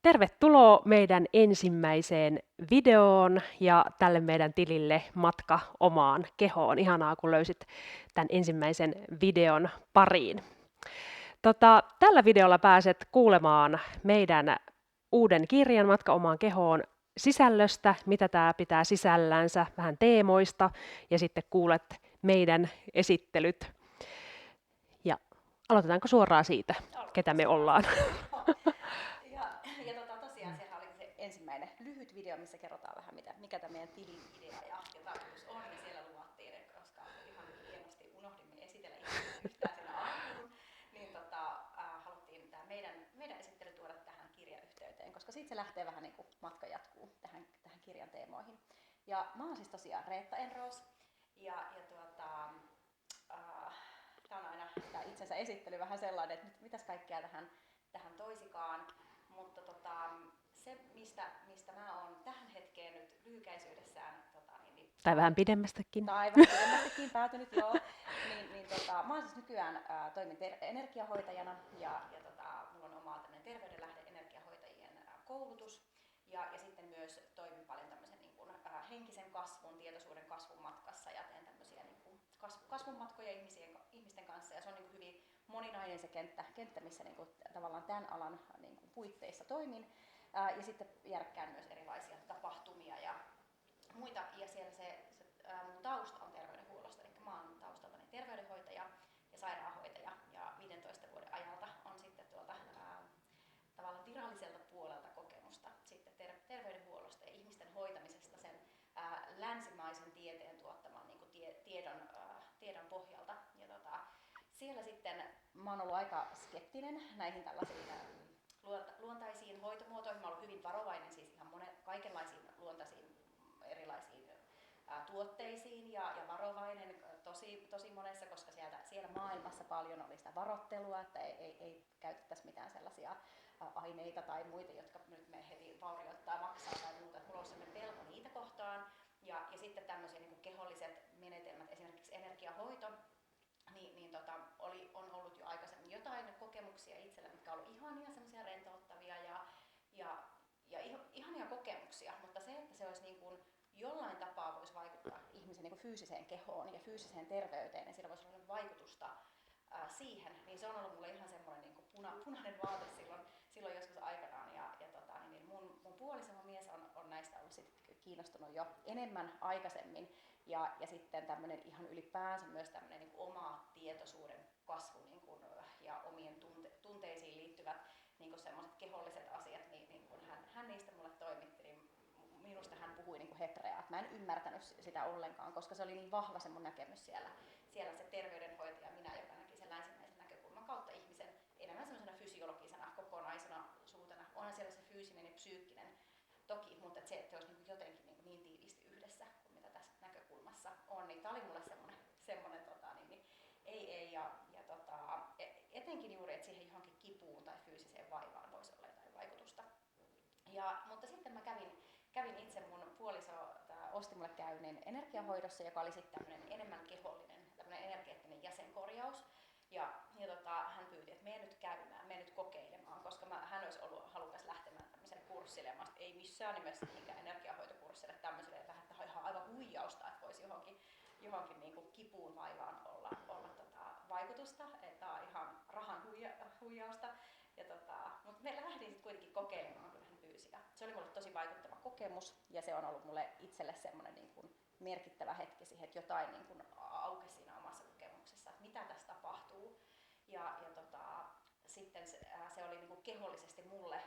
Tervetuloa meidän ensimmäiseen videoon ja tälle meidän tilille Matka omaan kehoon. Ihanaa, kun löysit tämän ensimmäisen videon pariin. Tällä videolla pääset kuulemaan meidän uuden kirjan Matka omaan kehoon sisällöstä, mitä tämä pitää sisällänsä, vähän teemoista ja sitten kuulet meidän esittelyt. Ja aloitetaanko suoraan siitä, ketä me ollaan? Tosiaan sehän oli se ensimmäinen lyhyt video, missä kerrotaan vähän mikä tämä meidän tilin idea ja tarkoitus on. Ja siellä luvattiin, että koska ihan hienosti unohdimme esitellä yhtään siinä alkuun, niin haluttiin tämä meidän esittely tuoda tähän kirjayhteyteen, koska siitä se lähtee vähän niin kuin matka jatkuu tähän kirjan teemoihin. Ja mä oon siis tosiaan Reetta Enroos tämä on aina tämä itsensä esittely vähän sellainen, että mitäs kaikkea tähän toisikaan. Mutta se, mistä mä oon tähän hetkeen nyt lyhykäisyydessään... Tai vähän pidemmästäkin. Tai vähän pidemmästäkin päätynyt, joo. Mä oon siis nykyään toimin energiahoitajana ja mulla on oma terveydenlähde energiahoitajien koulutus. Ja sitten myös toimin paljon tämmöisen niin kuin, henkisen kasvun, tietoisuuden kasvun matkassa ja teen tämmöisiä niin kuin kasvun matkoja ihmisten kanssa. Ja se on niin kuin hyvin moninainen se kenttä missä niin kuin, tavallaan tämän alan niin kuin, puitteissa toimin. Ja sitten järkkään myös erilaisia tapahtumia ja muita. Ja siellä mun tausta on terveydenhuollosta, eli mä oon taustaltani terveydenhoitaja ja sairaanhoitaja. Ja 15 vuoden ajalta on sitten tuolta tavallaan viralliselta puolelta kokemusta sitten terveydenhuollosta ja ihmisten hoitamisesta sen länsimaisen tieteen tuottaman niin kuin tiedon pohjalta. Ja siellä sitten mä oon ollut aika skeptinen näihin tällaisiin luontaisiin hoitomuotoihin. Mä oon ollut hyvin varovainen siis ihan kaikenlaisiin luontaisiin erilaisiin tuotteisiin ja varovainen tosi monessa, koska siellä maailmassa paljon oli sitä varoittelua, että ei käytettäisi mitään sellaisia aineita tai muita, jotka nyt me heti vaurioittaa, maksaa tai muuta. Mulla on sellainen pelko niitä kohtaan. Ja sitten tämmöisiä niin kuin keholliset menetelmät, esimerkiksi energiahoito, on ollut jo aikaisemmin jotain kokemuksia itsellä, mitkä on ollut ihania, semmoisia rentouttavia ja ihania kokemuksia, mutta se, että se olisi niin kuin jollain tapaa voisi vaikuttaa ihmisen niin kuin fyysiseen kehoon ja fyysiseen terveyteen, ja sillä voisi olla vaikutusta siihen, niin se on ollut mulle ihan semmoinen niin kuin punainen vaate silloin joskus aikanaan. Mun puoliso, mun mies on näistä ollut sit kiinnostunut jo enemmän aikaisemmin. Ja sitten tämmöinen ihan ylipäänsä myös tämmöinen niin kuin oma tietoisuuden kasvu niin kuin, ja omien tunteisiin liittyvät niin semmoiset keholliset asiat, niin kun hän niistä mulle toimitti, niin minusta hän puhui niin kuin hebreaa. Mä en ymmärtänyt sitä ollenkaan, koska se oli niin vahva se mun näkemys siellä se terveydenhoitaja minä, joka näki sen länsimäisen näkökulman kautta ihmisen enemmän semmoisena fysiologisena kokonaisena suutena. Onhan siellä se fyysinen ja psyykkinen toki, mutta että se olisi niin jotenkin niin tiiviisti yhdessä kuin mitä tässä näkökulmassa on. Niin tämä oli mulle semmoinen ei. Etenkin juuri, että siihen johonkin kipuun tai fyysiseen vaivaan voisi olla jotain vaikutusta. Mutta sitten mä kävin itse, mun puoliso osti mulle käynnin energiahoidossa, joka oli sitten tämmöinen enemmän kehollinen, tämmöinen energeettinen jäsenkorjaus. Ja hän pyyti, että mene nyt käymään, mene nyt kokeilemaan, koska hän olisi ollut halukas lähtemään tämmöiselle kurssille. Ja mä sanoin, ei missään nimessä mihinkään energiahoitokurssille tämmöiselle, että vähän ihan aivan huijausta, että voisi johonkin niin kuin kipuun vaivaan olla vaikutusta, että on ihan rahan huijausta. Mutta me lähdin sitten kuitenkin kokeilemaan, kun hän pyysi. Ja se oli mulle tosi vaikuttava kokemus ja se on ollut mulle itselle semmoinen niin kuin merkittävä hetki siihen, että jotain niin kuin aukesi siinä omassa kokemuksessa, että mitä tässä tapahtuu. Sitten se oli niin kuin kehollisesti mulle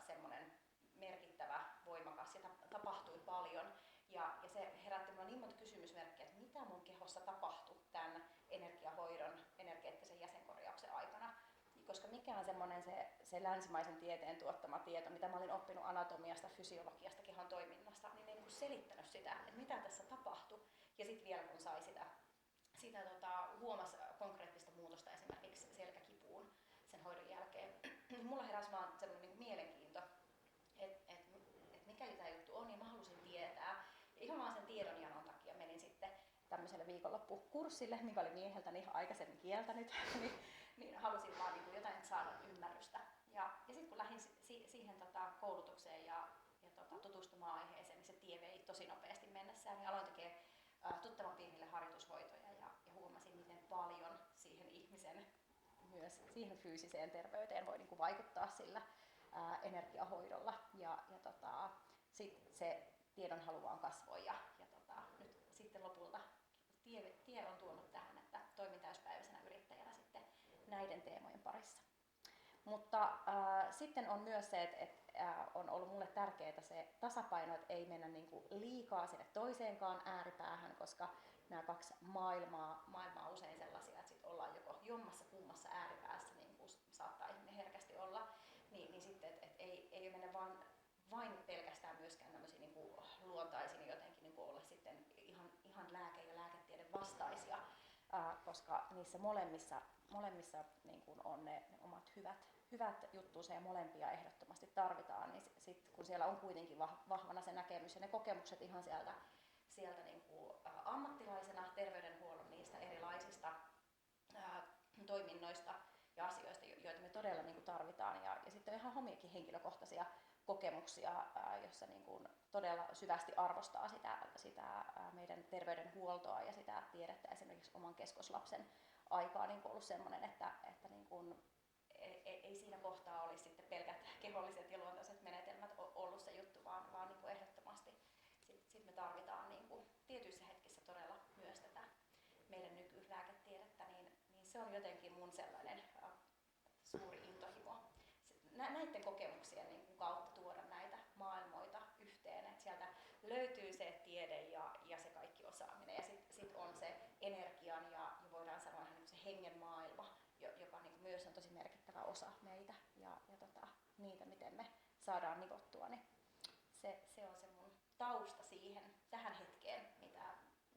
semmoinen merkittävä, voimakas ja tapahtui paljon. Ja se herätti mulle niin monta kysymysmerkkiä, että mitä mun kehossa tapahtui tämän energiahoidon, energeettisen jäsenkorjauksen aikana. Koska mikä on semmoinen se länsimaisen tieteen tuottama tieto, mitä mä olin oppinut anatomiasta, fysiologiasta, kehon toiminnasta, niin ei niin selittänyt sitä, että mitä tässä tapahtui. Ja sitten vielä kun sai sitä huomasi konkreettista muutosta esimerkiksi selkäkipuun sen hoidon jälkeen, niin mulla heräsi vaan semmoinen niin mielenkiinto, että mikä tämä juttu on, ja mä halusin tietää. Ja ihan vaan sen tiedonjanon takia menin sitten tämmöiselle viikonloppukurssille, mikä oli mieheltäni aikaisemmin kieltänyt, niin halusin vaan niin kuin jotain saada ymmärrystä. Ja sitten kun lähdin siihen tosi nopeasti mennessään, niin aloin tekemään tuttavan pienille harjoitushoitoja ja huomasin, miten paljon siihen ihmisen myös siihen fyysiseen terveyteen voi niin kuin vaikuttaa sillä energiahoidolla. Sitten se tiedonhalu vaan kasvoi nyt sitten lopulta tie on tuonut tähän, että toimin täyspäiväisenä yrittäjänä sitten näiden teemojen parissa. Mutta sitten on myös se, että on ollut mulle tärkeää se tasapaino, että ei mennä niinku liikaa sinne toiseenkaan ääripäähän, koska nämä kaksi maailmaa on usein sellaisia, että sit ollaan joko jommassa kummassa ääripäässä, niin kuin saattaa ihminen herkästi olla, niin sitten et ei mennä vain pelkästään myöskään tämmöisiä niinku luontaisin jotenkin niinku olla sitten ihan lääke- ja lääketiede vastaisia, koska niissä molemmissa niin kuin on ne omat hyvät juttuunsa ja molempia ehdottomasti tarvitaan, niin sit, kun siellä on kuitenkin vahvana se näkemys ja ne kokemukset ihan sieltä niin kuin, ammattilaisena terveydenhuollon niistä erilaisista toiminnoista ja asioista, joita me todella niin kuin tarvitaan, ja sitten on ihan omiakin henkilökohtaisia kokemuksia, jossa niin kuin todella syvästi arvostaa sitä meidän terveydenhuoltoa ja sitä tiedettä. Esimerkiksi oman keskoslapsen aikaa on niin ollut sellainen, että niin kuin ei siinä kohtaa olisi sitten pelkät keholliset ja luontaiset menetelmät ollut se juttu, vaan niin kuin ehdottomasti sit me tarvitaan niin kuin tietyissä hetkissä todella myös tätä meidän nykylääketiedettä, niin se on jotenkin mun sellainen suuri intohimo. Näiden kokemuksien niin kuin kautta tuoda näitä maailmoita yhteen, että sieltä löytyy se tiede ja se kaikki osaaminen, ja sit on se energian ja voidaan sanoa ihan se hengen maailma, joka niin kuin myös on tosi merkittävä osa meitä ja niitä, miten me saadaan nivottua, niin se on se mun tausta tähän hetkeen,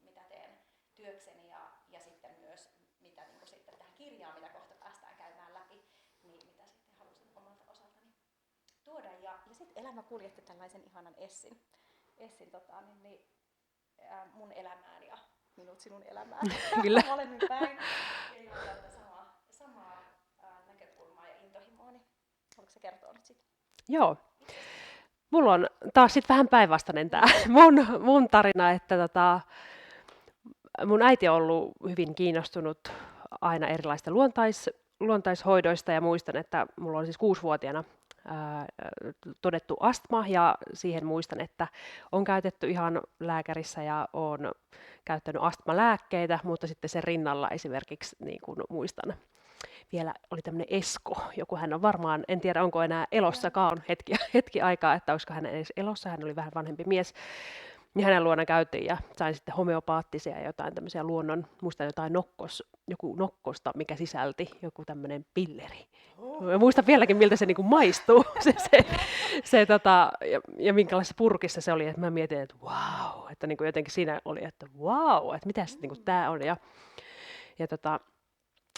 mitä teen työkseni ja sitten myös mitä niin kuin sitten tähän kirjaan, mitä kohta päästään käymään läpi, niin mitä sitten halusin omalta osaltani tuoda. Ja sitten elämä kuljetti tällaisen ihanan Essin mun elämään ja minut sinun elämään. Kyllä. Molemmin päin. Ja samaa näkökulmaa ja intohimoa, niin haluatko sä kertoa nyt sitten? Joo. Mulla on taas sitten vähän päinvastainen tämä mun tarina, että mun äiti on ollut hyvin kiinnostunut aina erilaista luontaishoidoista, ja muistan, että mulla oli siis 6-vuotiaana todettu astma, ja siihen muistan, että on käytetty ihan lääkärissä ja on käyttänyt astmalääkkeitä, mutta sitten sen rinnalla esimerkiksi, niin kuin muistan, vielä oli tämmöinen Esko, joku hän on varmaan, en tiedä onko enää elossakaan hetki aikaa, että olisiko hän edes elossa, hän oli vähän vanhempi mies, niin hänen luona käytiin ja sain sitten homeopaattisia ja jotain tämmöisiä muistan jotain joku nokkosta, mikä sisälti joku tämmöinen pilleri. Mä muistan vieläkin, miltä se niinku maistuu ja minkälaisessa purkissa se oli, että mä mietin, että vau, että niinku jotenkin siinä oli, että vau, että mitä se niinku tää on, ja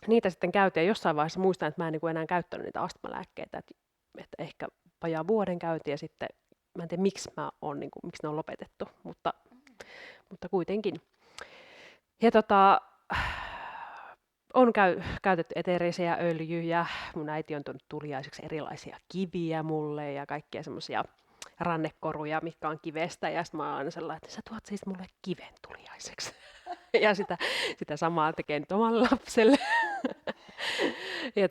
niitä sitten käytiin, ja jossain vaiheessa muistan, että mä en niinku enää käyttänyt niitä astmalääkkeitä, että ehkä vajaa vuoden käytiin, ja sitten mä en tiedä, miksi ne on lopetettu, mutta kuitenkin. Ja on käytetty eteerisiä öljyjä, mun äiti on tuonut tuliaiseksi erilaisia kiviä mulle ja kaikkia semmoisia rannekoruja, mitkä on kivestä, ja sitten mä oon aina sellainen, että sä tuot siis mulle kiven tuliaiseksi. Ja sitä samaa tekee nyt omalle lapselle. Ja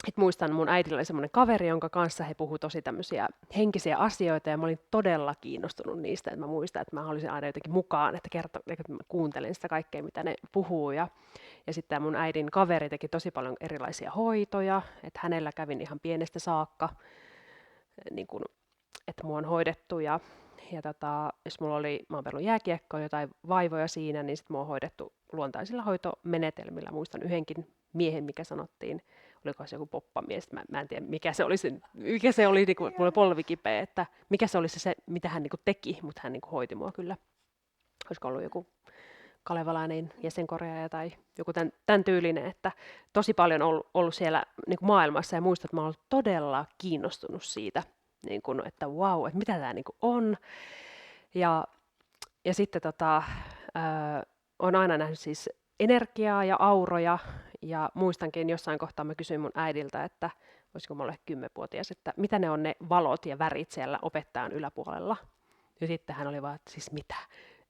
et muistan, mun äidillä oli semmoinen kaveri, jonka kanssa he puhuivat tosi tämmöisiä henkisiä asioita, ja mä olin todella kiinnostunut niistä, että mä muistan, että mä halusin aina jotenkin mukaan, että mä kuuntelen sitä kaikkea, mitä ne puhuu, ja sitten mun äidin kaveri teki tosi paljon erilaisia hoitoja, että hänellä kävin ihan pienestä saakka, niin kun, että mua on hoidettu, ja jos mä oon pelannut jääkiekkoa, jotain vaivoja siinä, niin sitten mua on hoidettu luontaisilla hoitomenetelmillä. Muistan yhdenkin miehen, mikä sanottiin, oliko se joku poppamies, mä en tiedä mikä se oli niin kuin, mulla oli polvi kipeä, että mikä se oli se mitä hän niin kuin teki, mutta hän niin kuin hoiti mua kyllä. Olisiko ollut joku kalevalainen jäsenkorjaaja tai joku tämän tyylinen, että tosi paljon ollut siellä niin kuin maailmassa, ja muistan, että mä olen todella kiinnostunut siitä, niin kuin, että vau, että mitä tämä niin kuin on. Ja sitten olen aina nähnyt siis energiaa ja auroja, ja muistankin jossain kohtaa mä kysyin mun äidiltä, että olisiko mä ollut 10-vuotias, että mitä ne on ne valot ja värit siellä opettajan yläpuolella. Ja sitten hän oli vaan, että siis mitä?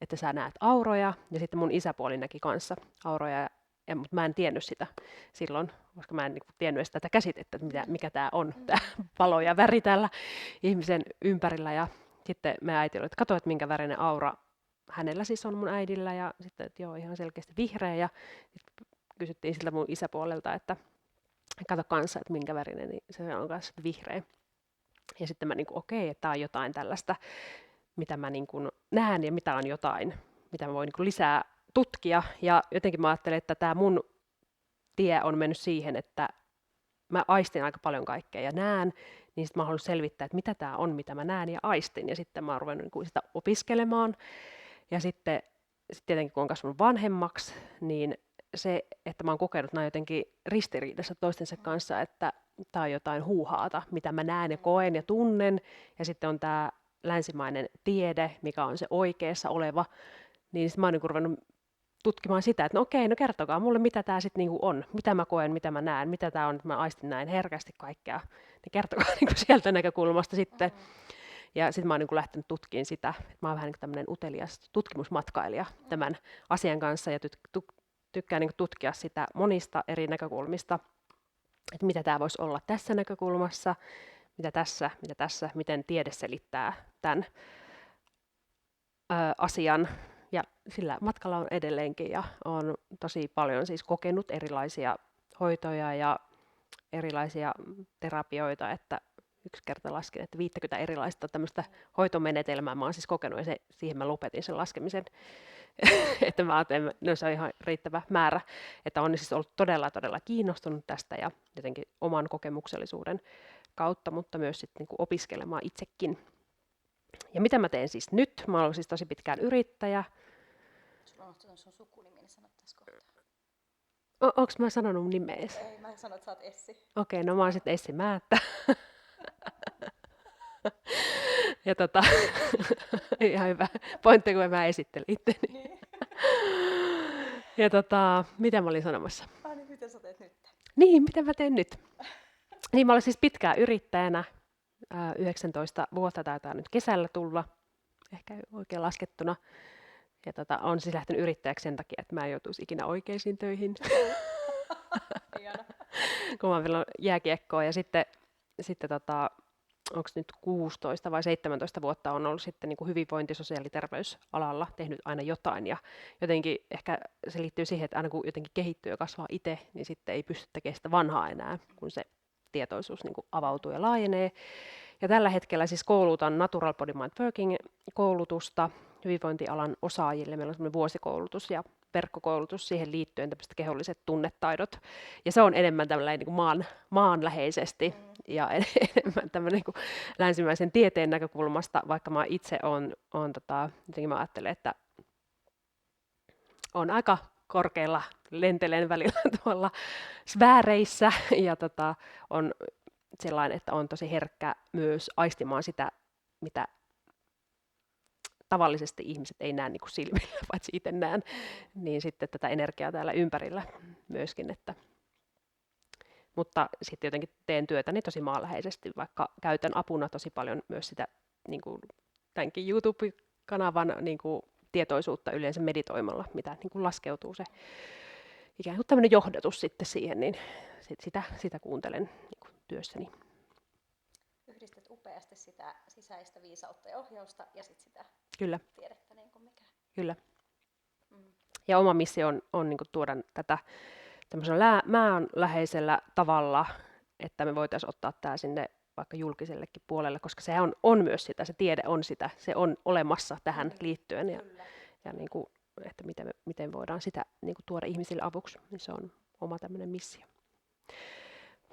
Että sä näet auroja, ja sitten mun isäpuoli näki kanssa auroja, mutta mä en tiennyt sitä silloin, koska mä en niin kuin, tiennyt edes tätä käsitettä, että mikä tämä on, tämä palo ja väri täällä ihmisen ympärillä. Ja sitten me äiti oli, että katso, että minkä värinen aura hänellä siis on mun äidillä, ja sitten, että joo, ihan selkeästi vihreä, ja kysyttiin siltä mun isäpuolelta, että kato kanssa, että minkä värinen, niin se on kanssa vihreä. Ja sitten mä niin kuin, okei, että tämä on jotain tällaista, mitä mä niin kuin näen ja mitä on jotain, mitä mä voin niin kuin lisää tutkia. Ja jotenkin mä ajattelen, että tämä mun tie on mennyt siihen, että mä aistin aika paljon kaikkea ja näen, niin sitten mä haluan selvittää, että mitä tämä on, mitä mä näen ja aistin. Ja sitten mä oon ruvennut niin kuin sitä opiskelemaan. Ja sitten tietenkin kun on kasvanut vanhemmaksi, niin se, että mä oon kokenut nämä jotenkin ristiriidassa toistensa kanssa, että tämä on jotain huuhaata, mitä mä näen ja koen ja tunnen. Ja sitten on tämä länsimainen tiede, mikä on se oikeassa oleva. Niin sitten mä oon niin ruvennut tutkimaan sitä, että no okei, no kertokaa mulle, mitä tämä sitten niinku on. Mitä mä koen, mitä mä näen, mitä tämä on, että mä aistin näin herkästi kaikkea. Niin kertokaa niinku sieltä näkökulmasta sitten. Ja sitten mä oon niin lähtenyt tutkimaan sitä, että mä oon vähän niin tämmöinen utelias tutkimusmatkailija tämän asian kanssa ja tykkään niin tutkia sitä monista eri näkökulmista, että mitä tämä voisi olla tässä näkökulmassa, mitä tässä, miten tiede selittää tämän asian. Ja sillä matkalla on edelleenkin ja on tosi paljon siis kokenut erilaisia hoitoja ja erilaisia terapioita, että yksi kerta laskin, että 50 erilaista tämmöistä hoitomenetelmää mä oon siis kokenut, ja siihen mä lopetin sen laskemisen. Että mä ajattelin, että no, se on ihan riittävä määrä, että on siis ollut todella kiinnostunut tästä ja jotenkin oman kokemuksellisuuden kautta, mutta myös sitten niin kuin opiskelemaan itsekin. Ja mitä mä teen siis nyt? Mä olen siis tosi pitkään yrittäjä. Sulla on sun sukunimi, niin sanot tässä kohtaa. Onko mä sanonut nimeesi? Ei, mä sanon, että sä oot Essi. Okei, no mä oon sitten Essi Määttä. Ja ihan hyvä pointti, kun mä esittelin itteni. Niin. Ja mitä mä olin sanomassa? Niin, mitä sä teet nyt? Niin, mitä mä teen nyt? Niin, mä olen siis pitkään yrittäjänä. 19 vuotta taitaa nyt kesällä tulla, ehkä oikein laskettuna. Ja on siis lähtenyt yrittäjäksi sen takia, että mä en joutuisi ikinä oikeisiin töihin. Kun mä oon vielä jääkiekkoa ja sitten onko nyt 16 vai 17 vuotta on ollut sitten niin kuin hyvinvointi- ja sosiaali- ja terveysalalla tehnyt aina jotain. Ja jotenkin ehkä se liittyy siihen, että aina kun jotenkin kehittyy ja kasvaa itse, niin sitten ei pysty tekemään sitä vanhaa enää, kun se tietoisuus niin kuin avautuu ja laajenee. Ja tällä hetkellä siis koulutan Natural Body Mind Working-koulutusta hyvinvointialan osaajille. Meillä on semmoinen vuosikoulutus ja verkkokoulutus siihen liittyen, tämmöiset keholliset tunnetaidot. Ja se on enemmän tämmöinen niin kuin maanläheisesti ja enemmän tämmöinen niin kuin länsimäisen tieteen näkökulmasta, vaikka mä itse jotenkin mä ajattelen, että on aika korkealla, lentelen välillä tuolla sfääreissä ja on sellainen, että on tosi herkkä myös aistimaan sitä, mitä tavallisesti ihmiset ei näe niin kuin silmillä, paitsi itse näen, niin sitten tätä energiaa täällä ympärillä myöskin. Mutta sitten jotenkin teen työtäni tosi maanläheisesti, vaikka käytän apuna tosi paljon myös sitä niin kuin tämänkin YouTube-kanavan niin kuin tietoisuutta yleensä meditoimalla, mitä niin kuin laskeutuu se ikään kuin tämmöinen johdatus sitten siihen, niin sitä kuuntelen niin kuin työssäni. Yhdistät upeasti sitä sisäistä viisautta ja ohjausta ja sitten sitä Kyllä. tiedettä niin kuin mikä. Kyllä. Ja oma missio on niin kuin tuoda tätä tämmöisellä maanläheisellä tavalla, että me voitaisiin ottaa tämä sinne vaikka julkisellekin puolelle, koska se on myös sitä, se tiede on sitä, se on olemassa tähän liittyen ja niin kuin, että miten voidaan sitä niin kuin tuoda ihmisille avuksi, niin se on oma tämmöinen missio.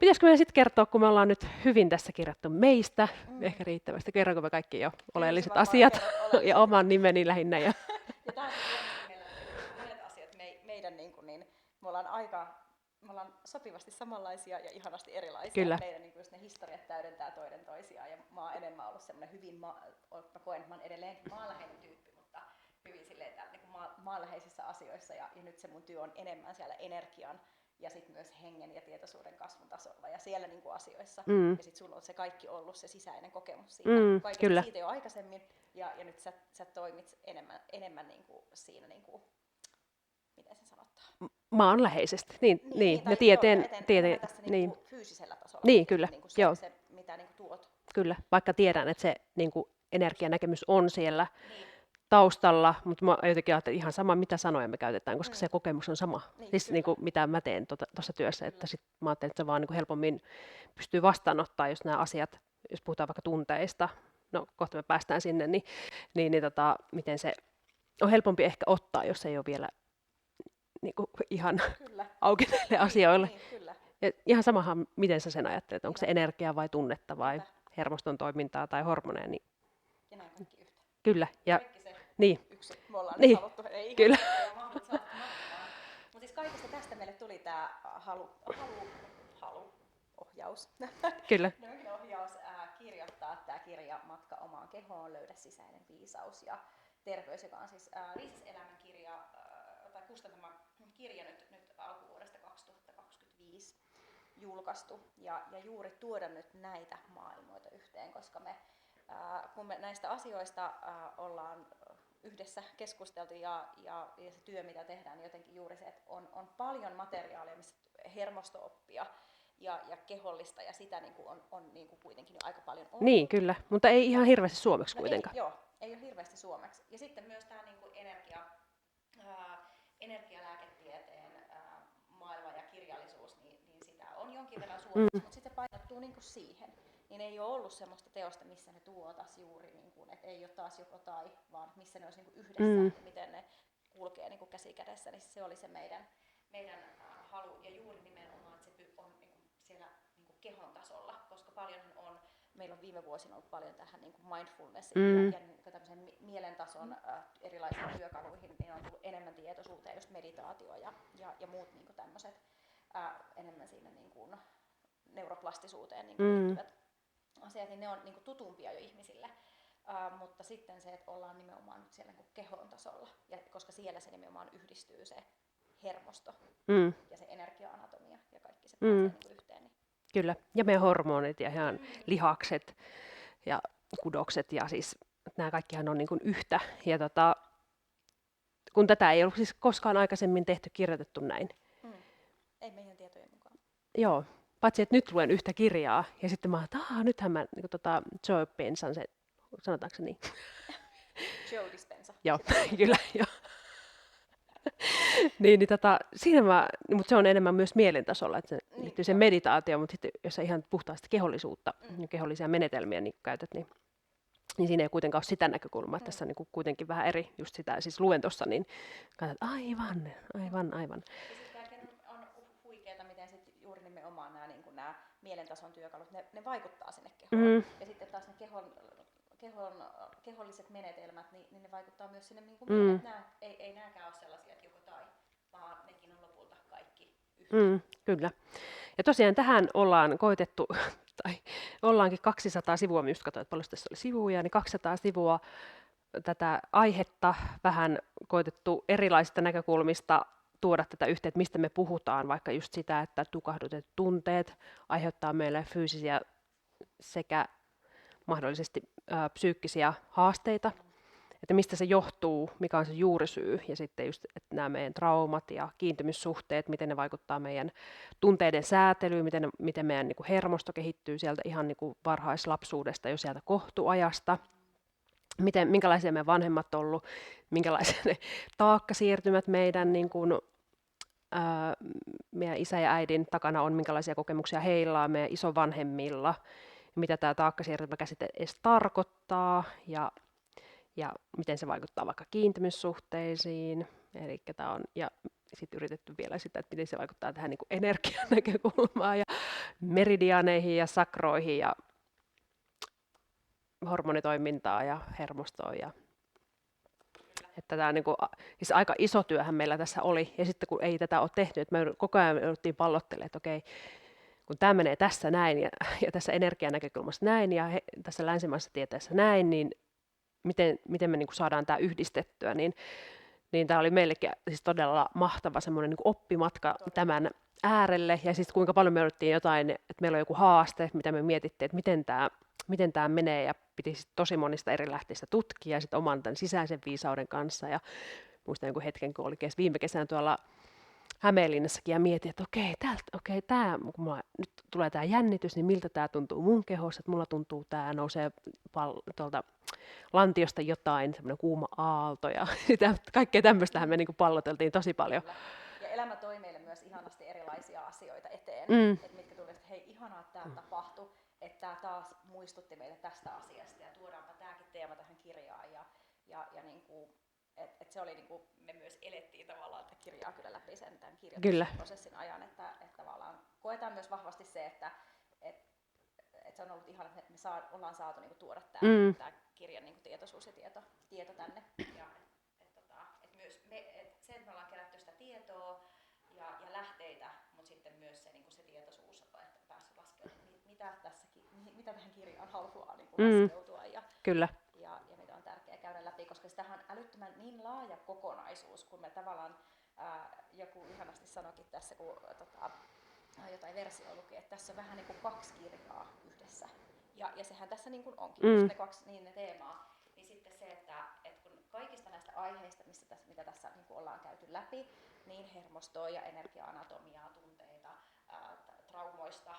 Pitäisikö meidän sitten kertoa, kun me ollaan nyt hyvin tässä kirjattu meistä, ehkä riittävästi, kerronko me kaikki jo oleelliset asiat ja oman nimeni lähinnä. Ja tämä on meillä monet asiat meidän niin me ollaan sopivasti samanlaisia ja ihanasti erilaisia. Kyllä. Meidän niin ne historiat täydentää toinen toisiaan ja mä oon enemmän ollut semmoinen hyvin, mä koen, että mä oon edelleenkin maanläheinen tyyppi, mutta hyvin silleen niin maanläheisissä asioissa ja nyt se mun työ on enemmän siellä energian ja sitten myös hengen ja tietoisuuden kasvun tasolla ja siellä niin kuin asioissa. Mm. Ja sitten sulla on se kaikki ollut se sisäinen kokemus siitä, kaikesta Kyllä. siitä jo aikaisemmin ja nyt sä toimit enemmän niin kuin siinä, niin kuin, miten se sanotaan? Maanläheisesti. Niin. Ja Tai joo, ja enemmän tässä niin niin. kuin fyysisellä tasolla. Niin, kyllä. Niin kuin Joo. se, mitä niin kuin tuot. Kyllä, vaikka tiedän, että se niin kuin energianäkemys on siellä Niin. taustalla, mutta mä jotenkin ajattelin ihan sama, mitä sanoja me käytetään, koska se kokemus on sama. Niin, Siis niin kuin, mitä mä teen tuossa työssä, että sit mä ajattelin, että se vaan niin kuin helpommin pystyy vastaanottaa, jos nämä asiat, jos puhutaan vaikka tunteista, no kohta me päästään sinne, niin miten se on helpompi ehkä ottaa, jos ei ole vielä niin kuin ihan Kyllä. auki näille asioille. Niin, kyllä. Ja ihan samahan, miten sä sen ajattelet, onko se Niinpä. energiaa vai tunnetta vai Niinpä. hermoston toimintaa tai hormoneja, niin Ja näin kaikki yhtä. kyllä. Ja Kaikki se niin. yksi. Me ollaan Niin. haluttu. Ei Kyllä. ihan mahdollista. Mutta siis kaikesta tästä meille tuli tämä ohjaus. Kyllä. Ohjaus kirjoittaa tämä kirja Matka omaan kehoon, löydä sisäinen viisaus ja terveys, joka on siis viisaselämän kirja, tai kustantama kirja nyt alkuvuodesta 2025 julkaistu. Ja juuri tuoda nyt näitä maailmoita yhteen, koska kun me näistä asioista ollaan yhdessä keskusteltu ja se työ, mitä tehdään, niin jotenkin juuri se, että on paljon materiaalia, missä hermosto-oppia ja kehollista, ja sitä niin kuin on niin kuin kuitenkin jo aika paljon ollut. Niin, kyllä, mutta ei ihan hirveästi suomeksi kuitenkaan. Ei ole hirveästi suomeksi. Ja sitten myös tämä niin kuin energialääketieteen maailma ja kirjallisuus, niin sitä on jonkin verran suomeksi, mutta sitten se painottuu niin kuin siihen. Niin ei ole ollut semmoista teosta, missä ne tuotas juuri, niin kuin, että ei ole taas joko tai, vaan missä ne olisi niin kuin yhdessä, miten ne kulkee niin kuin käsi kädessä, niin se oli se meidän halu, ja juuri nimenomaan, että se on niin kuin siellä niin kuin kehon tasolla, koska paljon meillä on viime vuosina ollut paljon tähän niin kuin mindfulnessiin ja tämmöisen mielentason erilaisiin työkaluihin, niin on tullut enemmän tietoisuuteen, just meditaatio ja muut niin kuin tämmöiset enemmän siinä niin kuin neuroplastisuuteen niin kuin liittyvät asiat, niin ne on niin kuin tutumpia jo ihmisille. Mutta sitten se, että ollaan nimenomaan nyt siellä niin kuin kehon tasolla, ja koska siellä se nimenomaan yhdistyy se hermosto ja se energia-anatomia ja kaikki se pääsee niin kuin yhteen. Niin. Kyllä, ja meidän hormonit ja ihan lihakset ja kudokset ja siis nämä kaikkihan on niin kuin yhtä. Ja kun tätä ei ollut siis koskaan aikaisemmin kirjoitettu näin. Ei meidän tietojen mukaan. Joo, paitsi että nyt luen yhtä kirjaa ja sitten mä ajattelin, että nythän mä niin Joe Dispensan se, sanotaanko se niin? Joe Dispenza. Joo, kyllä, joo. Siinä mutta se on enemmän myös mielentasolla, että se liittyy sen meditaatioon, mutta sitten jos sä ihan puhtaasti kehollisuutta, kehollisia menetelmiä niin käytät, niin siinä ei kuitenkaan ole sitä näkökulmaa, että tässä on niin kuitenkin vähän eri, just sitä siis luen tuossa, niin katsot, aivan. Ja sitten on huikeeta, miten sit juuri nimenomaan nämä mielentason työkalut, ne vaikuttaa sinne kehoon. Ja sitten taas ne keholliset menetelmät, niin ne vaikuttaa myös sinne niin kuin mieleen. Ei nääkään ole sellaisia, että joko tai, vaan nekin on lopulta kaikki yhtä. Kyllä. Ja tosiaan tähän ollaan koitettu, tai ollaankin 200 sivua, mä just katsoin, että paljon tässä oli sivuja, niin 200 sivua tätä aihetta vähän koitettu erilaisista näkökulmista tuoda tätä yhteen, että mistä me puhutaan, vaikka just sitä, että tukahdutetut tunteet aiheuttaa meille fyysisiä sekä mahdollisesti psyykkisiä haasteita, että mistä se johtuu, mikä on se juurisyy, ja sitten just että nämä meidän traumat ja kiintymyssuhteet, miten ne vaikuttaa meidän tunteiden säätelyyn, miten meidän niin kuin hermosto kehittyy sieltä ihan niin kuin varhaislapsuudesta jo sieltä kohtuajasta, minkälaisia meidän vanhemmat on ollut, minkälaisia ne taakkasiirtymät meidän, niin kuin, meidän isä ja äidin takana on, minkälaisia kokemuksia heillä on meidän isovanhemmilla, mitä tämä taakkasiirtymäkäsite edes tarkoittaa, ja miten se vaikuttaa vaikka kiintymyssuhteisiin. Ja sitten yritetty vielä sitä, että miten se vaikuttaa tähän niin kuin energian näkökulmaan ja meridianeihin ja sakroihin ja hormonitoimintaan ja hermostoon. Että tämä niin kuin, siis aika iso työhän meillä tässä oli. Ja sitten kun ei tätä ole tehty, että me koko ajan jouduttiin pallottelemaan, että okei, kun tämä menee tässä näin ja tässä energianäkökulmassa näin ja tässä länsimaisessa tieteessä näin, niin miten me niin kuin saadaan tämä yhdistettyä, niin niin tämä oli meillekin siis todella mahtava semmoinen niin oppimatka tämän äärelle, ja siis kuinka paljon me odottiin jotain, että meillä on joku haaste, mitä me mietittiin, että miten tämä menee, ja piti sit tosi monista eri lähteistä tutkia, ja sitten oman tämän sisäisen viisauden kanssa, ja muistan jonkun hetken, kun oli viime kesänä tuolla Hämeenlinnassakin ja mietin, että kun nyt tulee tämä jännitys, niin miltä tämä tuntuu mun kehossa, että mulla tuntuu, tämä nousee tuolta lantiosta jotain, semmoinen kuuma aalto ja kaikkea tämmöistähän me niinku palloteltiin tosi paljon. Kyllä. Ja elämä toi meille myös ihanasti erilaisia asioita eteen, että mitkä tuli, että hei, ihanaa, että tämä tapahtui, että tämä taas muistutti meille tästä asiasta ja tuodaanpa tämäkin teema tähän kirjaan ja niinku, et se oli niinku, me myös elettiin tavallaan tätä kirjaa kyllä läpi sen tämän kirjoitusprosessin ajan, että tavallaan koetaan myös vahvasti se, että se on ollut ihana, että me ollaan saatu niinku tuoda tämä kirjan niinku tietoisuus ja tieto tänne. Ja, et myös se, että me ollaan kerätty sitä tietoa ja lähteitä, mutta sitten myös se, niinku se tietoisuus, että päässyt laskeutumaan, mitä tähän kirjaan haluaa niinku laskeutua. Kyllä. Ja mitä on tärkeää käydä läpi, koska sitähän on älyttömän niin laaja kokonaisuus, kun me tavallaan, joku ihanasti sanoikin tässä, kun jotain versioa luki, että tässä on vähän niin kuin 2 kirjaa yhdessä. Ja sehän tässä niin kuin onkin, jos ne 2 niin ne teemaa. Niin sitten se, että kun kaikista näistä aiheista, mitä tässä niin kuin ollaan käyty läpi, niin hermostoa ja energia-anatomiaa, tunteita, traumoista,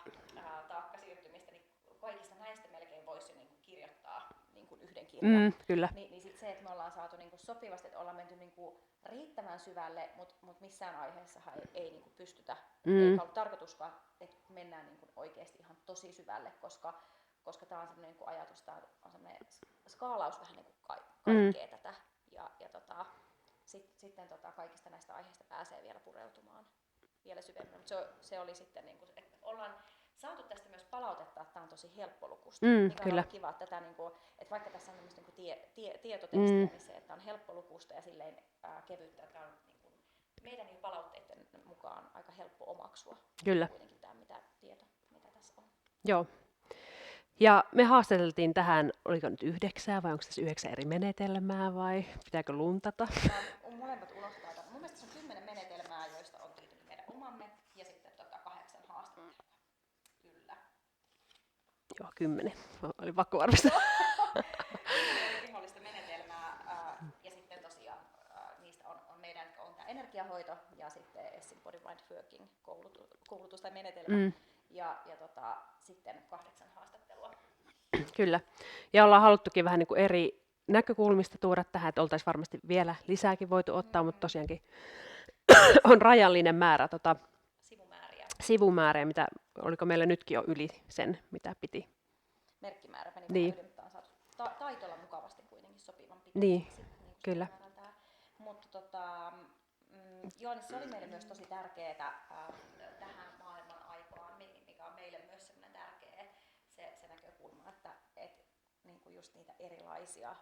taakkasiirtymistä, niin kaikista näistä melkein voisi jo niin kuin kirjoittaa niin kuin yhden kirjan. Kyllä. Niin sit se, että me ollaan saatu niin kuin sopivasti, että ollaan menty niin kuin riittävän syvälle, mutta missään aiheessahan ei niin kuin pystytä, eikä ollut tarkoituskaan, että mennään niin kuin oikeasti ihan tosi syvälle, koska tämä on sellainen niin kuin ajatus, tämä on sellainen skaalaus vähän niin kuin kaikkea tätä. Ja sitten kaikista näistä aiheista pääsee vielä pureutumaan vielä syvemmin. Mutta se oli sitten, niin kuin, että ollaan saatu tästä myös palautetta, että tämä on tosi helppolukusta. Kyllä. On kiva, että, että vaikka tässä on tämmöistä tietotekstiä, niin se, että on helppolukusta ja silleen kevyttä, että on niin kuin, meidän palautteiden mukaan aika helppo omaksua. Kyllä. Kuitenkin tämä mitä tässä on. Joo. Ja me haastateltiin tähän, oliko nyt 9 vai onko tässä 9 eri menetelmää vai pitääkö luntata? Molemmat unohtaa. Mun mielestä se on 10 menetelmää, joista on tietenkin meidän omamme ja sitten 8 haastattelua. Kyllä. Joo, 10. Oli pakko varmistaa. 10 vihollista menetelmää ja sitten tosiaan niistä on meidän on tämä energiahoito ja sitten Essin Body Mind Working koulutus tai menetelmä ja sitten 8 haastattelua. Kyllä. Ja ollaan haluttukin vähän niin kuin eri näkökulmista tuoda tähän, että oltaisiin varmasti vielä lisääkin voitu ottaa, mutta tosiaankin on rajallinen määrä sivumääriä, mitä oliko meillä nytkin jo yli sen, mitä piti. Merkkimäärä meni niin. yli, mutta on saatu taitolla mukavasti kuitenkin sopivan pitää. Niin, kyllä. Mutta joo, niin se oli meille myös tosi tärkeää tähän maailman aikaan, mikä on meille myös sellainen tärkeä se näkökulma, että niin kuin just niitä erilaisia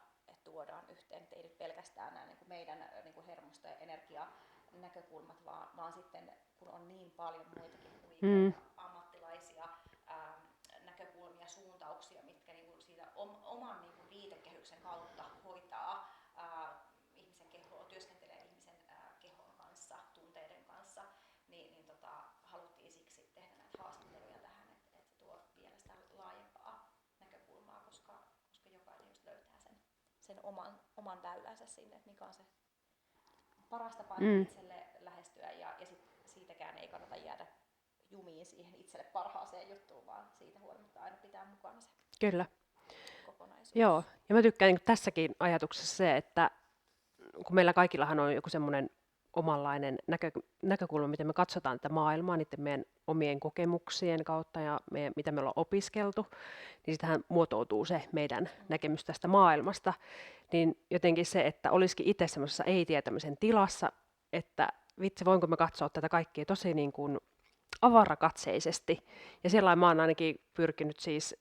tuodaan yhteen, että ei nyt pelkästään nämä niin kuin meidän niin kuin hermosto- ja energianäkökulmat, vaan sitten kun on niin paljon muitakin huikeita ammattilaisia näkökulmia, suuntauksia, mitkä niin kuin siitä oman niin kuin viitekehyksen kautta hoitaa ihmisen kehoa, työskentelee ihmisen kehon kanssa, tunteiden kanssa, niin haluttiin siksi tehdä näitä haastatteluja tähän, että se tuo vielä sitä laajempaa näkökulmaa, koska jokainen just löytää sen oman väylänsä sinne, että mikä on se paras tapa itselle lähestyä ja siitäkään ei kannata jäädä jumiin siihen itselle parhaaseen juttuun, vaan siitä huolimatta aina pitää mukana se Kyllä. kokonaisuus. Joo, ja mä tykkään niin tässäkin ajatuksessa se, että kun meillä kaikillahan on joku semmoinen omanlainen näkökulma, miten me katsotaan tätä maailmaa niiden meidän omien kokemuksien kautta ja mitä me ollaan opiskeltu, niin sitähän muotoutuu se meidän näkemys tästä maailmasta. Niin jotenkin se, että olisikin itse semmoisessa ei-tietämisen tilassa, että vitsi, voinko mä katsoa tätä kaikkea tosi niin kuin avarakatseisesti. Ja sellainen mä oon ainakin pyrkinyt siis,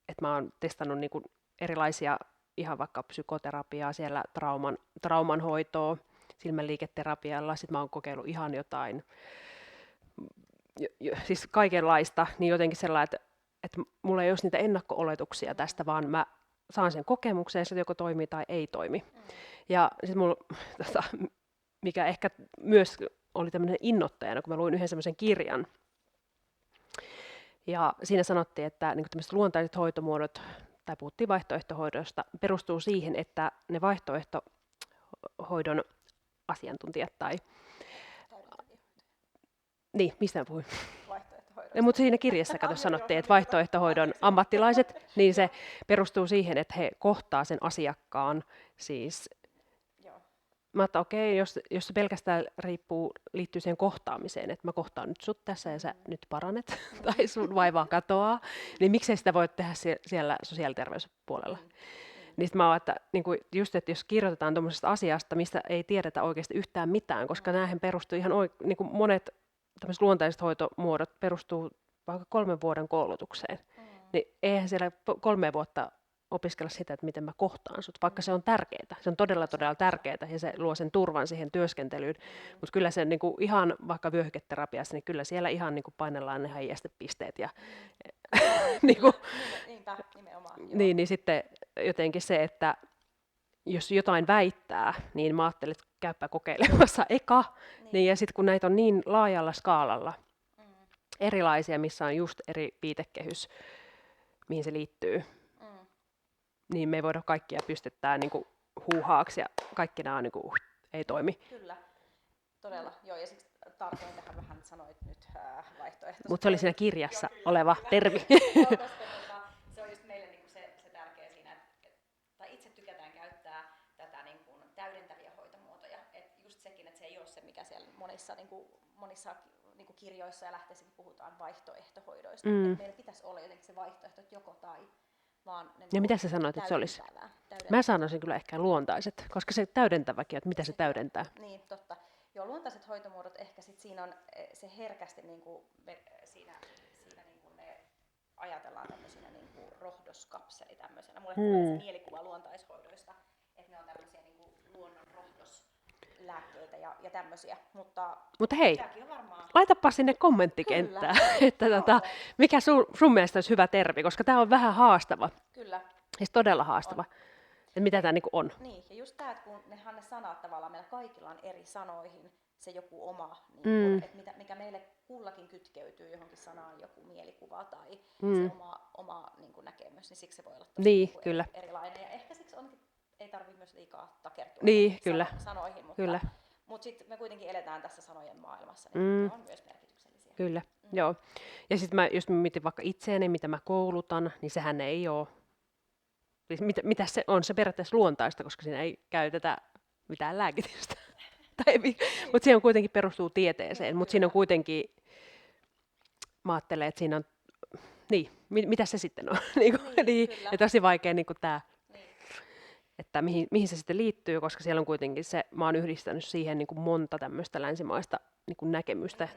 että mä oon testannut niin kuin erilaisia ihan vaikka psykoterapiaa, siellä trauman hoitoa, silmänliiketerapialla, sitten mä oon kokeillut ihan jotain, siis kaikenlaista, niin jotenkin sellainen, että mulla ei olisi niitä ennakko-oletuksia tästä, vaan mä saan sen kokemuksen ja se joko toimii tai ei toimi. Ja sitten mulla, mikä ehkä myös oli tämmöinen innoittajana, kun mä luin yhden semmoisen kirjan. Ja siinä sanottiin, että niin tämmöiset luontaiset hoitomuodot, tai puhuttiin vaihtoehtohoidosta, perustuu siihen, että ne vaihtoehtohoidon asiantuntijat tai... Niin, mistä mä puhuin? Mutta siinä kirjassa sanottiin, että vaihtoehtohoidon ammattilaiset, niin se perustuu siihen, että he kohtaa sen asiakkaan siis. Mä ajattelin, okei, jos se pelkästään liittyy siihen kohtaamiseen, että mä kohtaan nyt sut tässä ja sä nyt paranet, tai sun vaivaa katoaa, niin miksei sitä voi tehdä siellä sosiaaliterveyspuolella? Niin sit mä oon, että just, että jos kirjoitetaan tuommoisesta asiasta, mistä ei tiedetä oikeasti yhtään mitään, koska näähän perustuu ihan monet tämmöiset luontaiset hoitomuodot perustuu vaikka 3 vuoden koulutukseen, niin eihän siellä 3 vuotta opiskella sitä, että miten mä kohtaan sut, vaikka se on tärkeää. Se on todella tärkeää ja se luo sen turvan siihen työskentelyyn. Mutta kyllä se ihan vaikka vyöhyketerapiassa, niin kyllä siellä ihan painellaan ne heijastepisteet. Ja, niin sitten jotenkin se, että jos jotain väittää, niin mä ajattelin, että käypä kokeilemassa eka. Niin, ja sitten kun näitä on niin laajalla skaalalla, erilaisia, missä on just eri viitekehys, mihin se liittyy, niin me ei voida kaikkia pystyttää huuhaaksi ja kaikki nämä ei toimi. Kyllä, todella. Joo, ja siksi tarkoin tähän vähän, että sanoit nyt vaihtoehtoisesti. Mutta se oli siinä kirjassa oleva termi. Joo, koska se on just meille se tärkeä siinä, tai itse tykätään käyttää tätä täydentäviä hoitomuotoja. Et just sekin, että se ei ole se, mikä siellä monissa kirjoissa ja lähteissäkin puhutaan vaihtoehtohoidoista. Et meillä pitäisi olla jotenkin se vaihtoehto, että joko tai. Vaan ja mitä sä sanoit, että se olisi? Mä sanoisin kyllä ehkä luontaiset, koska se täydentäväkin, että mitä se täydentää. Niin, totta. Joo, luontaiset hoitomuodot ehkä sit siinä on se herkästi siinä ne ajatellaan tämmöisenä rohdoskapseli tämmöisenä. Mulle tulee se mielikuva luontaishoidoista, että ne on tämmöisiä luonnon rohdoslääkkeitä ja tämmöisiä, mutta hei, laitapa sinne kommenttikenttään, että mikä sun mielestä olisi hyvä termi, koska tämä on vähän haastava. Kyllä. Siis todella haastava. Että mitä tämä on. Niin, ja just tämä, että kun ne sanat tavallaan meillä kaikilla on eri sanoihin se joku oma, että mikä meille kullakin kytkeytyy johonkin sanaan, joku mielikuva tai se oma näkemys, niin siksi se voi olla tosi kyllä. erilainen. Ja ehkä siksi ei tarvitse myös liikaa takertua sanoihin, mutta sitten me kuitenkin eletään tässä sanojen maailmassa, niin ne on myös merkityksellisiä. Kyllä, joo. Ja sitten jos mä mietin vaikka itseäni, mitä mä koulutan, niin sehän ei ole, siis mitä se on se periaatteessa luontaista, koska siinä ei käytetä mitään lääkitystä. Mutta siihen kuitenkin perustuu tieteeseen, mutta siinä on kuitenkin, mä ajattelen, että siinä on, mitä se sitten on, ja tosi vaikea tämä, että mihin se sitten liittyy, koska siellä on kuitenkin se, mä oon yhdistänyt siihen monta tämmöistä länsimaista näkemystä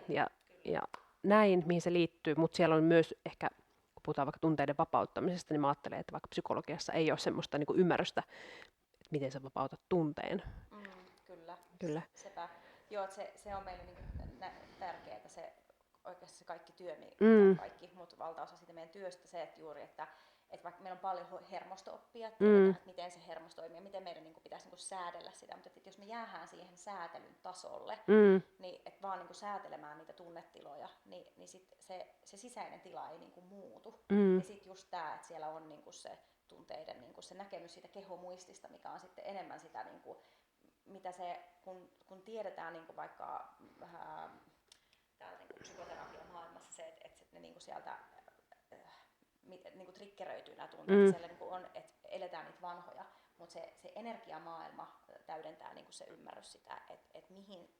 ja näin, mihin se liittyy, mutta siellä on myös ehkä, kun puhutaan vaikka tunteiden vapauttamisesta, niin mä ajattelen, että vaikka psykologiassa ei ole semmoista ymmärrystä, että miten sä vapautat tunteen. Kyllä. Sepä. Joo, se on meille tärkeää se oikeasti se kaikki työ, mutta valtaosa siitä meidän työstä se, että juuri, että vaikka meillä on paljon hermosto-oppia, että miten se hermosto toimii ja miten meidän pitäisi säädellä sitä, mutta jos me jäädään siihen säätelyn tasolle, niin että vaan säätelemään niitä tunnetiloja, niin sit se sisäinen tila ei muutu. Ja sitten just tämä, että siellä on se tunteiden se näkemys siitä kehomuistista, mikä on sitten enemmän sitä mitä se, kun tiedetään vaikka täällä psykoterapian maailmassa se, että ne sieltä triggeröityy nämä tunteet, siellä että eletään niitä vanhoja, mutta se energiamaailma täydentää se ymmärrys sitä, että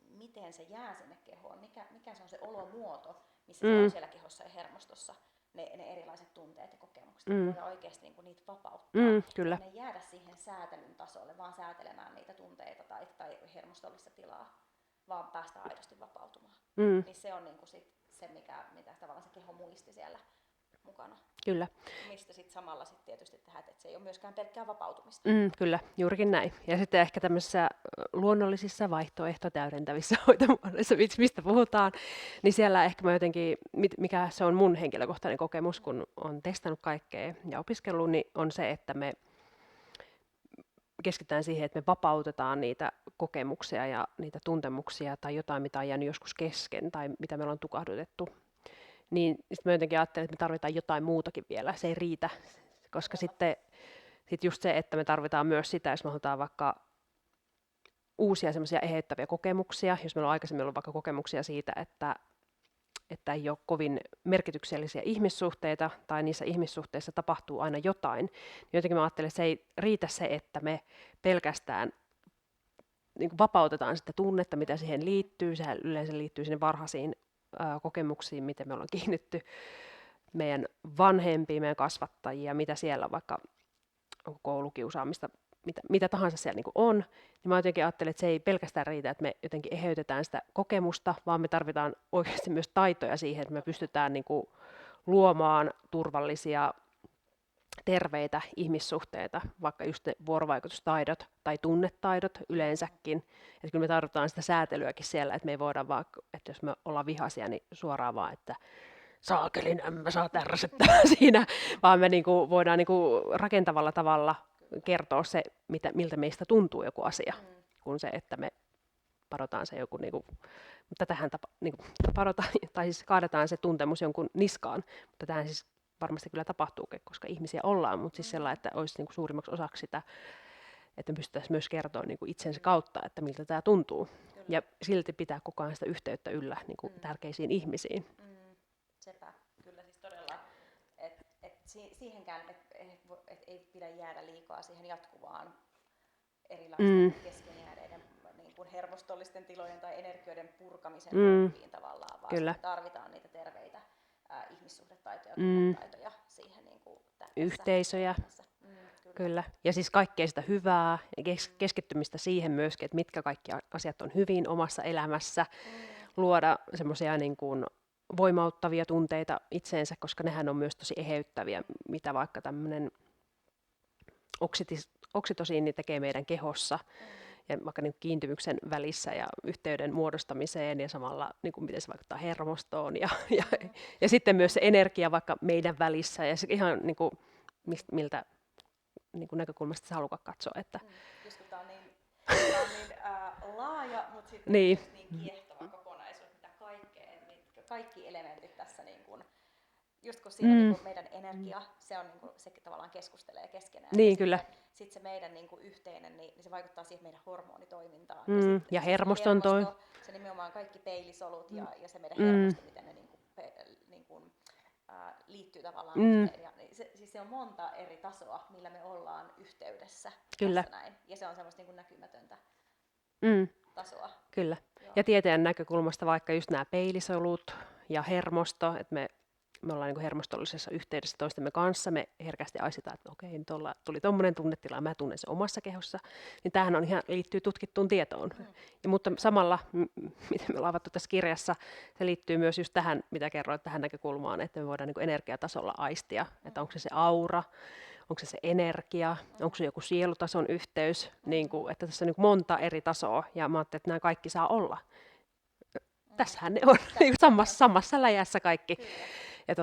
miten se jää sinne kehoon, mikä se on se olomuoto, missä se on siellä kehossa ja hermostossa, ne erilaiset tunteet ja kokemukset, voidaan oikeasti niitä vapauttaa. Kyllä. Ne jäädä siihen säätelyn tasolle, vaan säätelemään niitä tunteita tai hermostollista tilaa, vaan päästä aidosti vapautumaan. Niin se on se, mitä tavallaan se keho muisti siellä mukana. Kyllä. Mistä sitten samalla tietysti tehdään, että se ei ole myöskään pelkkää vapautumista. Kyllä, juurikin näin. Ja sitten ehkä tämmöisissä luonnollisissa vaihtoehtotäydentävissä hoitomuodoissa, mistä puhutaan, niin siellä ehkä mä jotenkin, mikä se on mun henkilökohtainen kokemus, kun on testannut kaikkea ja opiskellut, niin on se, että me keskitytään siihen, että me vapautetaan niitä kokemuksia ja niitä tuntemuksia tai jotain, mitä on jäänyt joskus kesken tai mitä me ollaan tukahdutettu, niin sitten mä jotenkin ajattelen, että me tarvitaan jotain muutakin vielä. Se ei riitä, koska sitten just se, että me tarvitaan myös sitä, jos me halutaan vaikka uusia semmoisia eheyttäviä kokemuksia, jos meillä on aikaisemmin ollut vaikka kokemuksia siitä, että ei ole kovin merkityksellisiä ihmissuhteita tai niissä ihmissuhteissa tapahtuu aina jotain, niin jotenkin mä ajattelen, että se ei riitä se, että me pelkästään niin kuin vapautetaan sitä tunnetta, mitä siihen liittyy. Sehän yleensä liittyy sinne varhaisiin kokemuksiin, miten me ollaan kiinnitty meidän vanhempiin, meidän kasvattajia, mitä siellä vaikka onko koulukiusaamista, mitä tahansa siellä niin kuin on, niin mä jotenkin ajattelen, että se ei pelkästään riitä, että me jotenkin eheytetään sitä kokemusta, vaan me tarvitaan oikeasti myös taitoja siihen, että me pystytään niin kuin luomaan turvallisia, terveitä ihmissuhteita, vaikka just ne vuorovaikutustaidot tai tunnetaidot yleensäkin. Että kyllä me tarvitaan sitä säätelyäkin siellä, että me ei voida vaan, että jos me ollaan vihaisia, niin suoraan vaan, että saakelin, en mä saa tärsyttää siinä, vaan me niinku voidaan niinku rakentavalla tavalla kertoa se, miltä meistä tuntuu joku asia, kun se, että me parotaan se joku, mutta tähän parotaan, tai siis kaadetaan se tuntemus jonkun niskaan, mutta tähän siis varmasti kyllä tapahtuu, koska ihmisiä ollaan, mutta siis sellainen, että olisi niinku suurimmaksi osaksi sitä, että me pystyttäisiin myös kertoa niinku itsensä kautta, että miltä tämä tuntuu. Kyllä. Ja silti pitää koko ajan sitä yhteyttä yllä niinku tärkeisiin ihmisiin. Sepä, kyllä siis todella, että siihenkään, et ei pidä jäädä liikaa siihen jatkuvaan erilaisten kesken jääneiden niin kuin hermostollisten tilojen tai energioiden purkamisen tavallaan, vaan me tarvitaan niitä terveitä ihmissuhdetaitoja ja tunnetaitoja siihen niin kuin yhteisöjä. Kyllä. Ja siis kaikkea sitä hyvää ja keskittymistä siihen myöskin, että mitkä kaikki asiat on hyvin omassa elämässä, luoda semmoisia niin kuin voimauttavia tunteita itseensä, koska nehän on myös tosi eheyttäviä, mitä vaikka tämmöinen oksitosiini tekee meidän kehossa ja vaikka niin kiintymyksen välissä ja yhteyden muodostamiseen ja samalla niin kuin miten se vaikuttaa hermostoon ja sitten myös se energia vaikka meidän välissä ja se ihan niin kuin, miltä niin kuin näkökulmasta sä haluat katsoa. Että just kun tää on niin laaja, mutta sitten niin. myös niin kiehtova kokonaisuus, mitä kaikki elementit tässä niin kuin, just kun siinä niin kuin meidän energia, se on niin kuin, se tavallaan keskustelee keskenään. Niin, kyllä. Sitten se meidän niin kuin yhteinen, niin se vaikuttaa siihen meidän hormonitoimintaan. Ja hermoston se nimenomaan kaikki peilisolut ja se meidän hermosto, miten ne niin kuin, liittyy tavallaan yhteen. Ja, niin siis se on monta eri tasoa, millä me ollaan yhteydessä. Kyllä. Tässä näin. Ja se on semmoista niin kuin näkymätöntä tasoa. Kyllä. Joo. Ja tieteen näkökulmasta vaikka just nämä peilisolut ja hermosto, että me ollaan niin kuin hermostollisessa yhteydessä toistemme kanssa, me herkästi aistetaan, että okei, nyt tuli tommoinen tunnetila, mä tunnen sen omassa kehossa, niin tämähän on ihan liittyy tutkittuun tietoon. Mutta samalla, miten me ollaan avattu tässä kirjassa, se liittyy myös just tähän, mitä kerroit, tähän näkökulmaan, että me voidaan niin kuin energiatasolla aistia, että onko se aura, onko se energia, onko se joku sielutason yhteys, niin kuin, että tässä on niin kuin monta eri tasoa, ja mä ajattelin, että nämä kaikki saa olla. Tässähän ne on samassa läjässä kaikki. Ja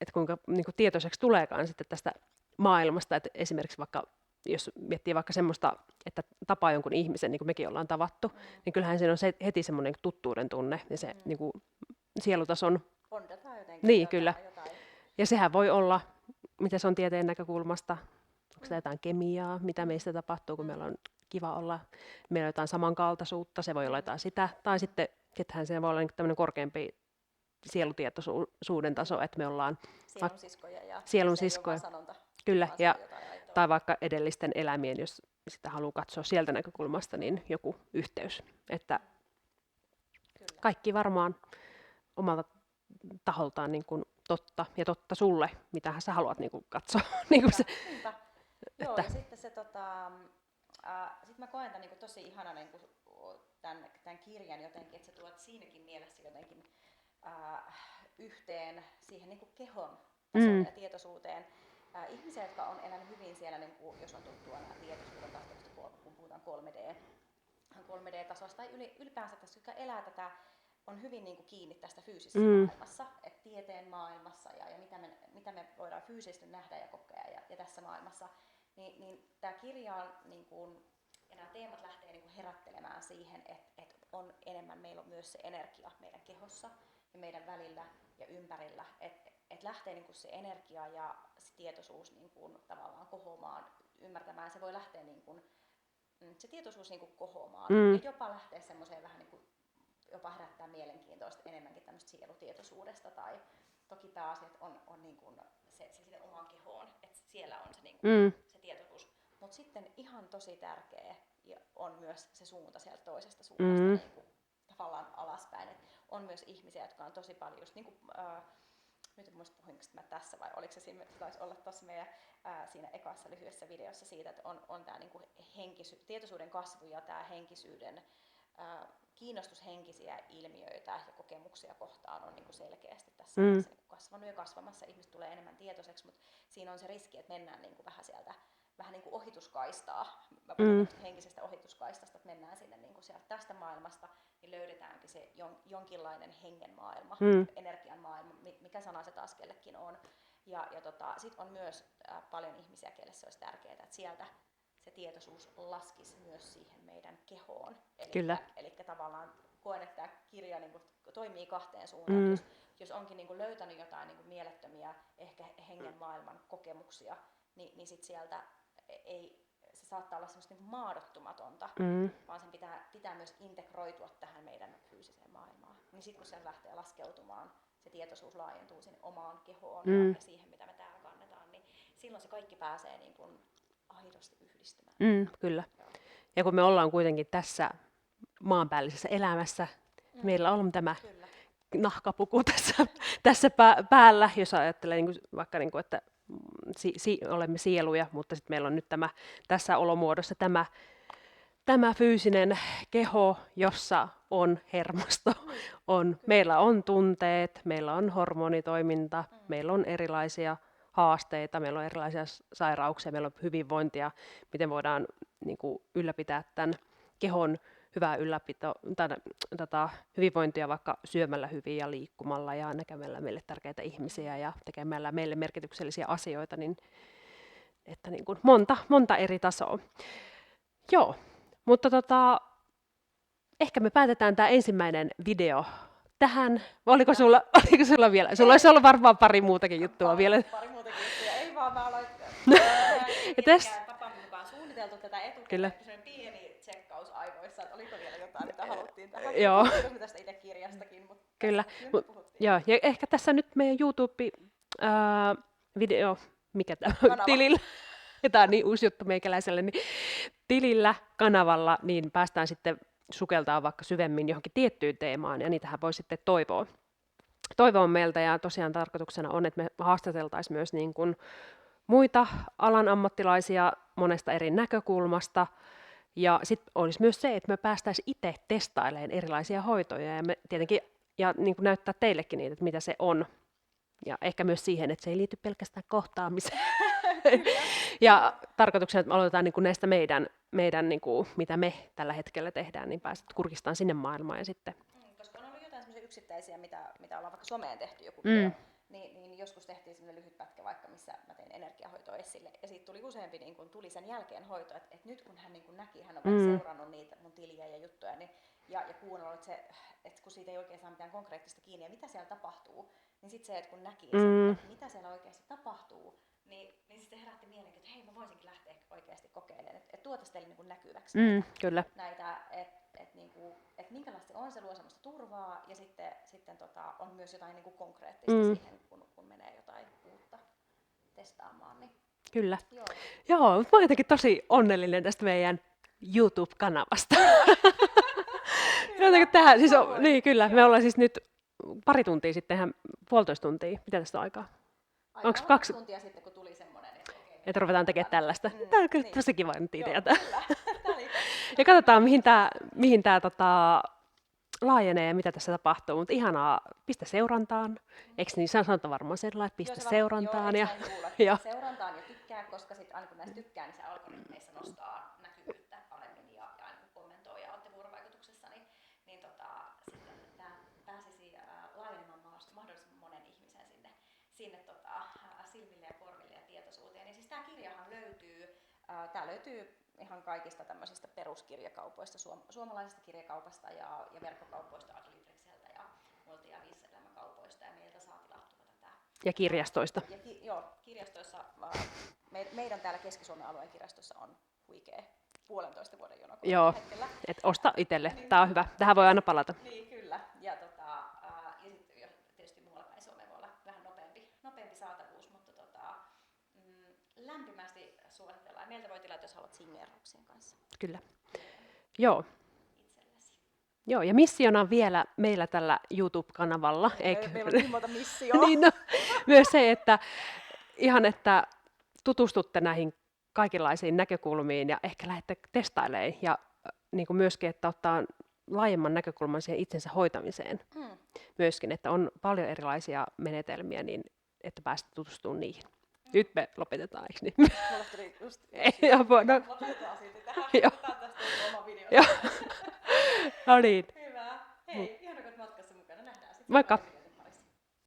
että kuinka niin kuin tietoiseksi tuleekaan sitten tästä maailmasta, että esimerkiksi vaikka, jos miettii vaikka semmoista, että tapaa jonkun ihmisen, niin kuin mekin ollaan tavattu, niin kyllähän siinä on heti semmoinen tuttuuden tunne ja se niin kuin sielutason. Bondataan jotenkin. Niin, kyllä. Ja sehän voi olla, mitä se on tieteen näkökulmasta, onko se jotain kemiaa, mitä meistä tapahtuu, kun meillä on kiva olla, meillä on jotain samankaltaisuutta, se voi olla jotain sitä, tai sitten sittenhän se voi olla tämmöinen korkeampi sielutietoisuuden taso, että me ollaan sielun siskoja. Kyllä, tai vaikka edellisten elämien, jos sitä haluaa katsoa sieltä näkökulmasta, niin joku yhteys. Että kaikki varmaan omalta taholtaan niin kuin totta ja totta sulle, mitähän sä haluat niin kuin katsoa. Niin kuin se, joo, ja sitten se sit mä koen tämän niin kuin tosi ihana niin kuin tämän kirjan jotenkin, että sä tuot siinäkin mielessä jotenkin yhteen siihen niin kuin kehon tasolle ja tietoisuuteen. Ihmisiä, jotka on elänyt hyvin siellä, niin kuin, jos on tuttua nämä tietoisuuden tasoista, kun puhutaan 3D-tasosta, tai ylipäänsä tässä, jotka elää tätä, on hyvin niin kuin kiinni tästä fyysisessä maailmassa, että tieteen maailmassa ja mitä me voidaan fyysisesti nähdä ja kokea ja tässä maailmassa, niin tämä kirja on, niin kuin, ja nämä teemat lähtee niin kuin herättelemään siihen, että on enemmän, meillä on myös se energia meidän kehossa ja meidän välillä ja ympärillä, että lähtee niin kuin se energia ja se tietoisuus niin kuin tavallaan kohoamaan, ymmärtämään, se voi lähteä niin kuin, se tietoisuus niin kuin kohoamaan ja jopa lähteä semmoiseen vähän niin kuin, jopa herättää mielenkiintoista enemmänkin tämmöistä sielutietoisuudesta tai toki pääasiat on niin kuin se sinne omaan kehoon, että siellä on se, niin kuin, se tietoisuus. Mutta sitten ihan tosi tärkeä on myös se suunta sieltä toisesta suunnasta niin kuin, tavallaan alaspäin. Et on myös ihmisiä, jotka on tosi paljon just niin kuin, nyt en muista puhuinko mä tässä vai oliko se taisi olla tuossa meidän siinä ekassa lyhyessä videossa siitä, että on tämä niinku tietoisuuden kasvu ja tämä henkisyyden kiinnostus henkisiä ilmiöitä ja kokemuksia kohtaan on niinku selkeästi tässä niinku kasvanut ja kasvamassa. Ihmiset tulee enemmän tietoiseksi, mutta siinä on se riski, että mennään niinku vähän sieltä vähän niin kuin ohituskaistaa. Mä puhun henkisestä ohituskaistasta, että mennään sinne niin kuin sieltä tästä maailmasta, niin löydetäänkin se jonkinlainen hengen maailma, energian maailma, mikä sana se taas kellekin on. Ja sitten on myös paljon ihmisiä, keille se olisi tärkeää, että sieltä se tietoisuus laskisi myös siihen meidän kehoon. Eli tavallaan koen, että tämä kirja niin kuin toimii kahteen suuntaan. Jos onkin niin kuin löytänyt jotain niin kuin mielettömiä ehkä hengen maailman kokemuksia, niin sit sieltä se saattaa olla semmoista niin maadottumatonta, vaan sen pitää myös integroitua tähän meidän fyysiseen maailmaan. Niin sitten kun sen lähtee laskeutumaan, se tietoisuus laajentuu sinne omaan kehoon ja siihen, mitä me täällä kannetaan, niin silloin se kaikki pääsee niin kuin aidosti yhdistymään. Kyllä. Ja kun me ollaan kuitenkin tässä maanpäällisessä elämässä, meillä on tämä nahkapuku tässä päällä, jos ajattelee niin kuin, vaikka, niin kuin, että olemme sieluja, mutta sitten meillä on nyt tässä olomuodossa tämä fyysinen keho, jossa on hermosto, meillä on tunteet, meillä on hormonitoiminta, meillä on erilaisia haasteita, meillä on erilaisia sairauksia, meillä on hyvinvointia, miten voidaan niin kuin, ylläpitää tämän kehon hyvää hyvinvointia vaikka syömällä hyvin ja liikkumalla ja näkemällä meille tärkeitä ihmisiä ja tekemällä meille merkityksellisiä asioita, niin että niin kuin monta eri tasoa. Joo, mutta ehkä me päätetään tämä ensimmäinen video tähän. Oliko sulla vielä? Sulla olisi ollut varmaan pari muutakin juttua vielä. Pari muutakin juttuja. Ei vaan, mä aloin papan mukaan suunniteltu tätä etukäteen. Pieni tsekkaus aivoissa, että oliko vielä jotain, mitä haluttiin tähän. Joo. Puhuimme tästä itse kirjastakin, mutta kyllä. Joo, ja ehkä tässä nyt meidän YouTube-video, mikä tämä on, tilillä. Tämä on niin uusi juttu meikäläiselle, niin tilillä, kanavalla, niin päästään sitten sukeltaa vaikka syvemmin johonkin tiettyyn teemaan, ja niitähän voi sitten toivoa meiltä, ja tosiaan tarkoituksena on, että me haastateltaisiin myös niin kuin muita alan ammattilaisia monesta eri näkökulmasta, ja sitten olisi myös se, että me päästäisiin itse testailemaan erilaisia hoitoja, ja me tietenkin ja niin kuin näyttää teillekin niitä, että mitä se on, ja ehkä myös siihen, että se ei liity pelkästään kohtaamiseen. Ja tarkoituksena, että me aloitetaan niin kuin näistä meidän niin kuin, mitä me tällä hetkellä tehdään, niin pääset kurkistamaan sinne maailmaan ja sitten. Koska on ollut jotain sellaisia yksittäisiä, mitä ollaan vaikka someen tehty joku video, niin joskus tehtiin sellainen lyhyt pätkä vaikka, missä mä tein energiahoitoa esille, ja siitä tuli useampi, niin kun tuli sen jälkeen hoito, että nyt kun hän niin kun näki, hän on seurannut niitä mun tiliä ja juttuja, niin, ja kuunnellut että kun siitä ei oikein saa mitään konkreettista kiinni, ja mitä siellä tapahtuu, niin sitten se, että kun näki sen, että mitä siellä oikeasti tapahtuu, niin sitten herätti mielenkiin, että hei, mä voisinkin lähteä oikeasti kokeilemaan, että tuotaisiin teille niin kuin näkyväksi näitä että minkälaista se on, se luo semmoista turvaa, ja sitten on myös jotain niin kuin konkreettista siihen, kun menee jotain uutta testaamaan. Niin. Kyllä. Joo, mutta mä oon jotenkin tosi onnellinen tästä meidän YouTube-kanavasta. Tähän, siis niin kyllä, me ollaan siis nyt pari tuntia sitten, ihan 1,5 tuntia. Mitä tästä on aikaa? Onko 2 tuntia sitten, kun tuli semmoinen, että ruvetaan tekemään tällaista. Tämä on kyllä tosi kiva idea. Ja katsotaan, mihin tämä laajenee ja mitä tässä tapahtuu. Mutta ihanaa, pistä seurantaan. Eikö niin sanota varmaan sellainen, että pistä seurantaan. Seurantaan ja tykkää, koska sitten aina kun näistä tykkää, niin se algoritmeissa nostaa näkyvyyttä paremmin ja aina kun kommentoi ja olette vuorovaikutuksessa, niin sitten tämä pääsisi laajenemaan mahdollisimman monen ihmisen sinne silmille ja korville ja tietoisuuteen. Ja siis tämä kirjahan löytyy Tää löytyy ihan kaikista tämmöisistä peruskirjakaupoista, suomalaisesta kirjakaupasta ja verkkokaupoista, Adlibrisseltä ja Multi- ja Viis-elämäkaupoista, ja meiltä saa tilattua tätä. Ja kirjastoista. Joo, kirjastoissa, meidän täällä Keski-Suomen alueen kirjastossa on huikea 1,5 vuoden jono Joo, hetkellä. et osta itselle. Tää on hyvä. Tähän voi aina palata. Niin, kyllä. Ja sitten tietysti muualla päin Suomea voi olla vähän nopeampi saatavuus, mutta lämpimästi suositellaan. Meiltä voi tilata, jos haluat signeerauksien kanssa. Kyllä. Joo. Itsellesi. Joo, ja missiona vielä meillä tällä YouTube-kanavalla. Meillä on niin monta missioa. Niin, no, myös se, että ihan että tutustutte näihin kaikenlaisiin näkökulmiin ja ehkä lähdette testailemaan ja niin kuin myöskin, että ottaa laajemman näkökulman siihen itsensä hoitamiseen. Myöskin, että on paljon erilaisia menetelmiä, niin että pääsette tutustumaan niihin. Nyt me lopetetaan, eikö niin? Mulla tuli just lopetetaan silti tähän. Joo. Otetaan tästä oma video. Joo. No niin, Hyvä. Hei, ihana kun olet matkassa mukana. Nähdään sitten. moikka!